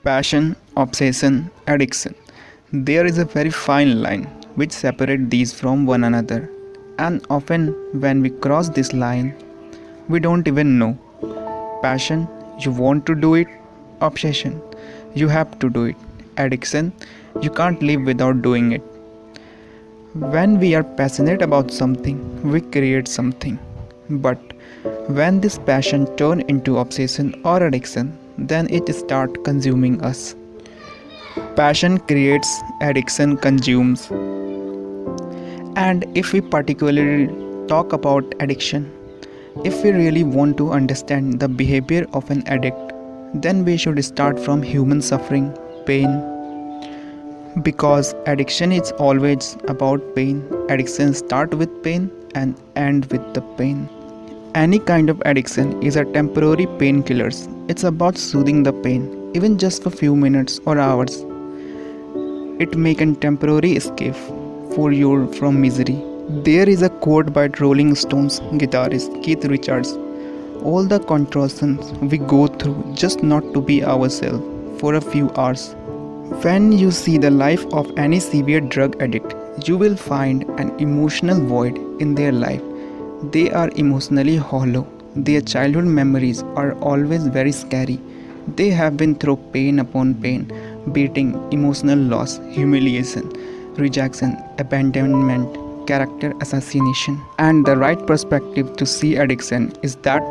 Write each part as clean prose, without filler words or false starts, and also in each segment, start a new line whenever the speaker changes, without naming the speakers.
Passion, obsession, addiction. There is a very fine line which separates these from one another, and often when we cross this line, we don't even know. Passion, you want to do it. Obsession, you have to do it. Addiction, you can't live without doing it. When we are passionate about something, we create something. But when this passion turns into obsession or addiction, then it starts consuming us. Passion creates, addiction consumes. And if we particularly talk about addiction, if we really want to understand the behavior of an addict, then we should start from human suffering, pain. Because addiction is always about pain. Addiction starts with pain and ends with the pain. Any kind of addiction is a temporary painkiller. It's about soothing the pain, even just for few minutes or hours. It makes a temporary escape for you from misery. There is a quote by Rolling Stones guitarist Keith Richards. All the contortions we go through just not to be ourselves for a few hours. When you see the life of any severe drug addict, you will find an emotional void in their life. They are emotionally hollow. Their childhood memories are always very scary. They have been through pain upon pain, beating, emotional loss, humiliation, rejection, abandonment, character assassination. And the right perspective to see addiction is that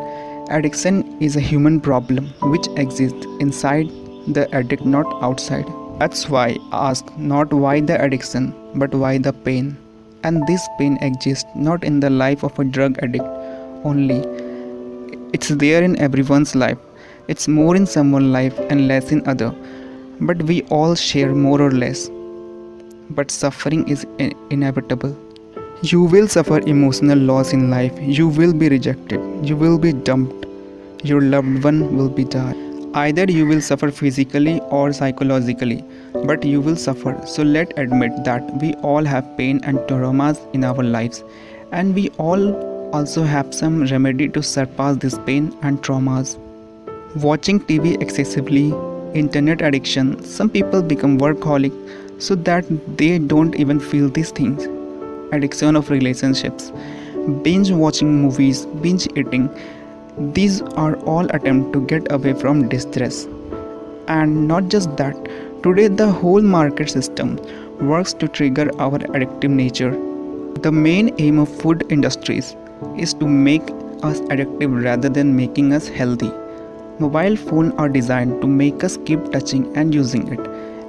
addiction is a human problem which exists inside the addict, not outside. That's why I ask not why the addiction, but why the pain. And this pain exists not in the life of a drug addict only. It's there in everyone's life. It's more in someone's life and less in other. But we all share more or less. But suffering is inevitable. You will suffer emotional loss in life. You will be rejected. You will be dumped. Your loved one will be died. Either you will suffer physically or psychologically, but you will suffer. So let's admit that we all have pain and traumas in our lives, and we all also have some remedy to surpass this pain and traumas. Watching TV excessively, internet addiction, some people become workaholic so that they don't even feel these things. Addiction of relationships, binge watching movies, binge eating. These are all attempts to get away from distress. And not just that, today the whole market system works to trigger our addictive nature. The main aim of food industries is to make us addictive rather than making us healthy. Mobile phones are designed to make us keep touching and using it.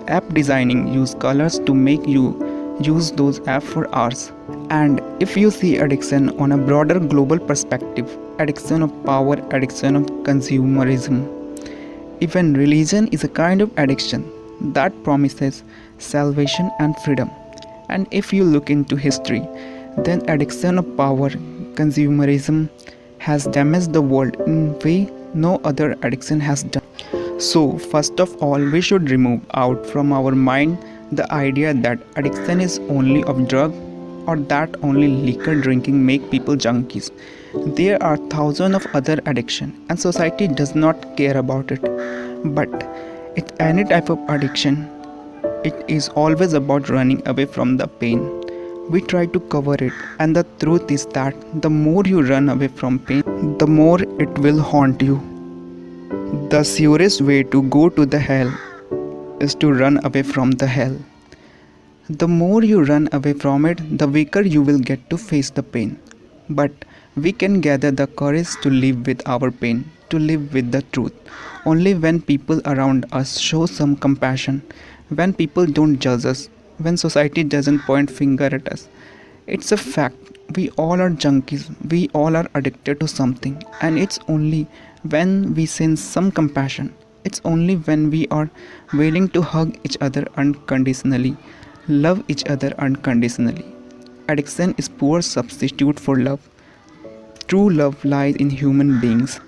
App designing use colors to make you use those apps for hours. And if you see addiction on a broader global perspective, addiction of power, addiction of consumerism, even religion is a kind of addiction that promises salvation and freedom. And if you look into history, then addiction of power, consumerism has damaged the world in a way no other addiction has done. So first of all, we should remove out from our mind the idea that addiction is only of drug or that only liquor drinking make people junkies. There are thousands of other addictions and society does not care about it. But it's any type of addiction, it is always about running away from the pain. We try to cover it, and the truth is that the more you run away from pain, the more it will haunt you. The surest way to go to the hell is to run away from the hell. The more you run away from it, the weaker you will get to face the pain. But we can gather the courage to live with our pain, to live with the truth, only when people around us show some compassion, when people don't judge us, when society doesn't point finger at us. It's a fact, we all are junkies, we all are addicted to something, and it's only when we sense some compassion, it's only when we are willing to hug each other unconditionally, love each other unconditionally. Addiction is poor substitute for love. True love lies in human beings.